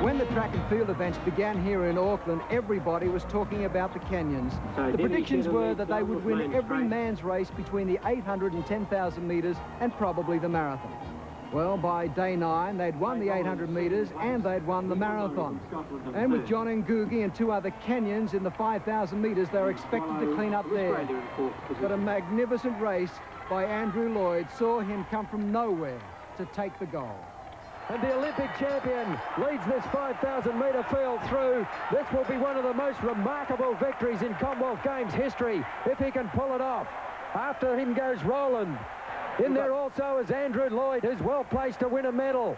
When the track and field events began here in Auckland, everybody was talking about the canyons. The predictions were that they would win every man's race between the 800 and 10,000 metres and probably the marathon. Well, by day 9, they'd won the 800 metres and they'd won the marathon. And with John Ngugi and 2 other Kenyans in the 5,000 metres, they're expected to clean up there. But a magnificent race by Andrew Lloyd saw him come from nowhere to take the gold. And the Olympic champion leads this 5,000-metre field through. This will be one of the most remarkable victories in Commonwealth Games history, if he can pull it off. After him goes Roland. In there also is Andrew Lloyd, who's well placed to win a medal.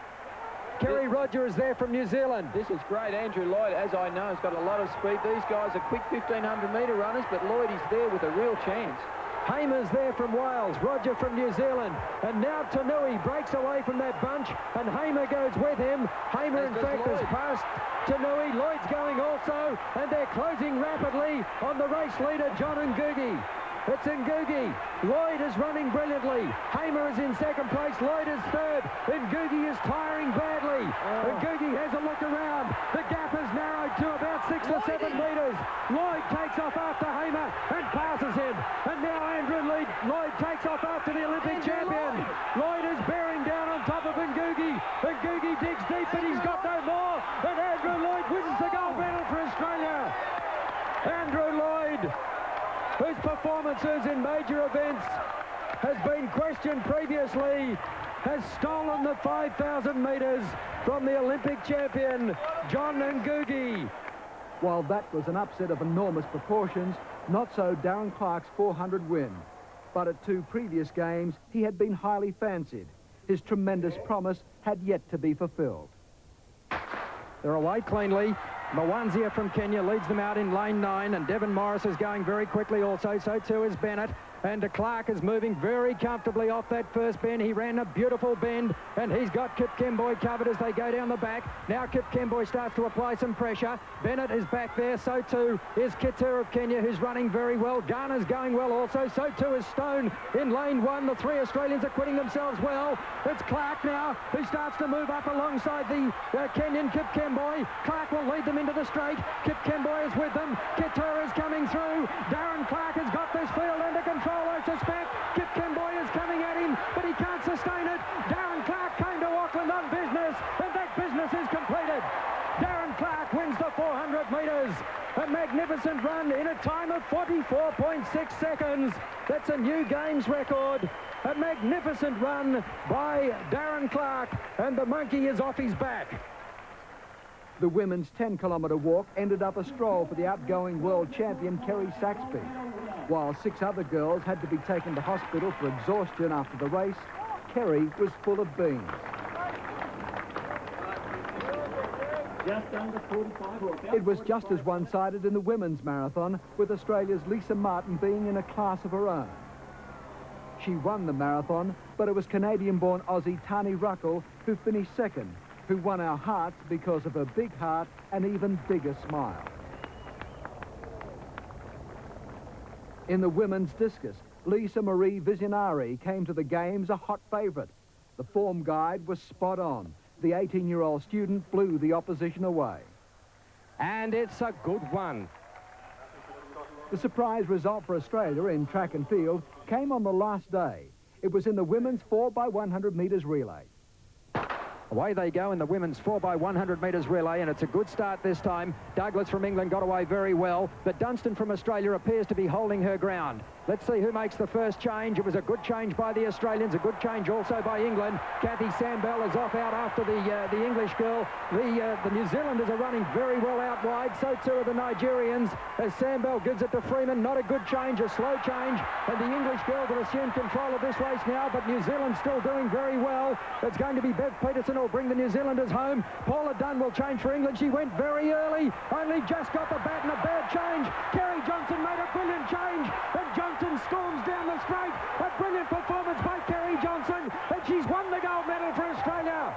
Kerry Roger is there from New Zealand. This is great. Andrew Lloyd, as I know, has got a lot of speed. These guys are quick 1,500-metre runners, but Lloyd is there with a real chance. Hamer's there from Wales, Roger from New Zealand, and now Tanui breaks away from that bunch, and Hamer goes with him. Hamer, in fact, has passed Tanui. Lloyd's going also, and they're closing rapidly on the race leader, John Ngugi. It's Ngugi. Lloyd is running brilliantly. Hamer is in second place. Lloyd is third. Ngugi is tiring badly. Ngugi has a look around. The gap has narrowed to about 6 or 7 metres. Lloyd takes off after Hamer and passes him. And now Andrew Lloyd takes off after the Olympic champion. Lloyd is bearing down on top of Ngugi. Ngugi digs deep, but he's got no more. And Andrew Lloyd wins the gold medal for Australia. Andrew Lloyd, whose performances in major events has been questioned previously, has stolen the 5,000 metres from the Olympic champion, John Ngugi. While that was an upset of enormous proportions, not so Darren Clark's 400 win. But at 2 previous games, he had been highly fancied. His tremendous promise had yet to be fulfilled. They're away cleanly. Mwanzia from Kenya leads them out in lane 9, and Devon Morris is going very quickly also, so too is Bennett. And Clark is moving very comfortably off that first bend. He ran a beautiful bend, and he's got Kip Kemboy covered as they go down the back. Now Kip Kemboy starts to apply some pressure. Bennett is back there, so too is Kitur of Kenya, who's running very well. Garner's going well also, so too is Stone in lane 1. The 3 Australians are quitting themselves well. It's Clark now who starts to move up alongside the Kenyan Kip Kemboy. Clark will lead them into the straight. Kip Kemboy is with them. Kitur is coming through. Darren Clark has got this field under control, I suspect. Kip Kemboy is coming at him, but he can't sustain it. Darren Clark came to Auckland on business, and that business is completed. Darren Clark wins the 400 metres. A magnificent run in a time of 44.6 seconds. That's a new games record. A magnificent run by Darren Clark, and the monkey is off his back. The women's 10-kilometre walk ended up a stroll for the outgoing world champion Kerry Saxby. While 6 other girls had to be taken to hospital for exhaustion after the race, Kerry was full of beans. It was just as one-sided in the women's marathon, with Australia's Lisa Martin being in a class of her own. She won the marathon, but it was Canadian-born Aussie Tani Ruckle who finished second, who won our hearts because of her big heart and even bigger smile. In the women's discus, Lisa Marie Visionari came to the games a hot favourite. The form guide was spot on. The 18-year-old student blew the opposition away. And it's a good one. The surprise result for Australia in track and field came on the last day. It was in the women's 4x100 metres relay. Away they go in the women's 4x100 metres relay, and it's a good start this time. Douglas from England got away very well, but Dunstan from Australia appears to be holding her ground. Let's see who makes the first change. It was a good change by the Australians, a good change also by England. Kathy Sambell is off out after the English girl. The New Zealanders are running very well out wide, so too are the Nigerians, as Sambell gives it to Freeman. Not a good change, a slow change, and the English girls have assumed control of this race now, but New Zealand still doing very well. It's going to be Bev Peterson who'll bring the New Zealanders home. Paula Dunn will change for England. She went very early, only just got the baton, a bad change. Kerry Johnson made a brilliant change, and Johnson storms down the straight. A brilliant performance by Kerry Johnson, and she's won the gold medal for Australia.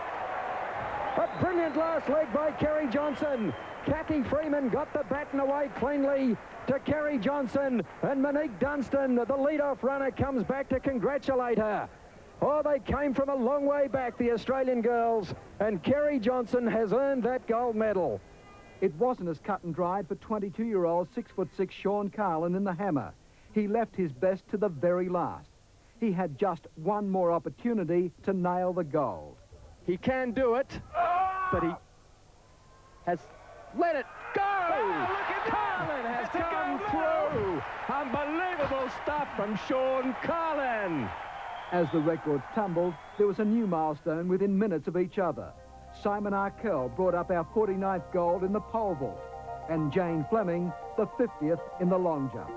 A brilliant last leg by Kerry Johnson. Kathy Freeman got the baton away cleanly to Kerry Johnson, and Monique Dunstan, the lead-off runner, comes back to congratulate her. Oh, they came from a long way back, the Australian girls, and Kerry Johnson has earned that gold medal. It wasn't as cut and dried for 22-year-old 6'6" Sean Carlin in the hammer. He left his best to the very last. He had just one more opportunity to nail the gold. He can do it, but he has let it go. Carlin has come through. Unbelievable stuff from Sean Carlin. As the records tumbled, there was a new milestone within minutes of each other. Simon Arkell brought up our 49th gold in the pole vault, and Jane Flemming the 50th in the long jump.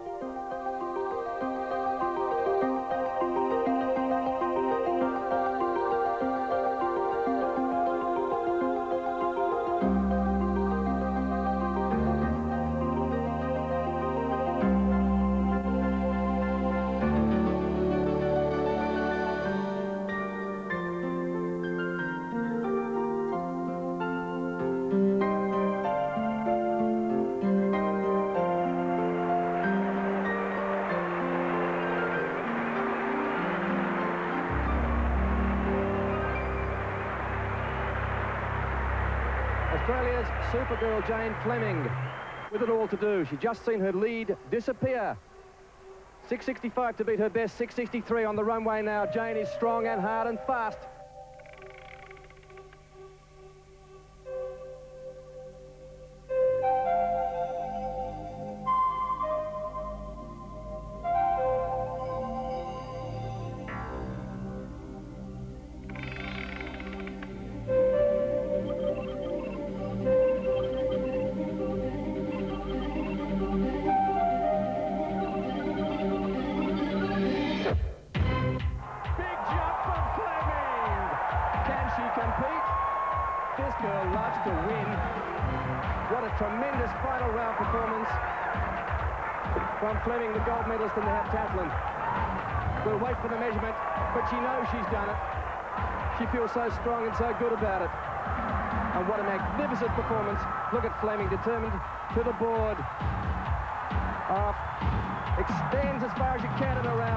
Australia's Supergirl Jane Flemming with it all to do. She's just seen her lead disappear. 6.65 to beat her best, 6.63 on the runway now. Jane is strong and hard and fast. This girl loves to win. What a tremendous final round performance from Flemming, the gold medalist in the heptathlon. We'll wait for the measurement, but she knows she's done it. She feels so strong and so good about it. And what a magnificent performance. Look at Flemming, determined to the board. Extends as far as you can in a round.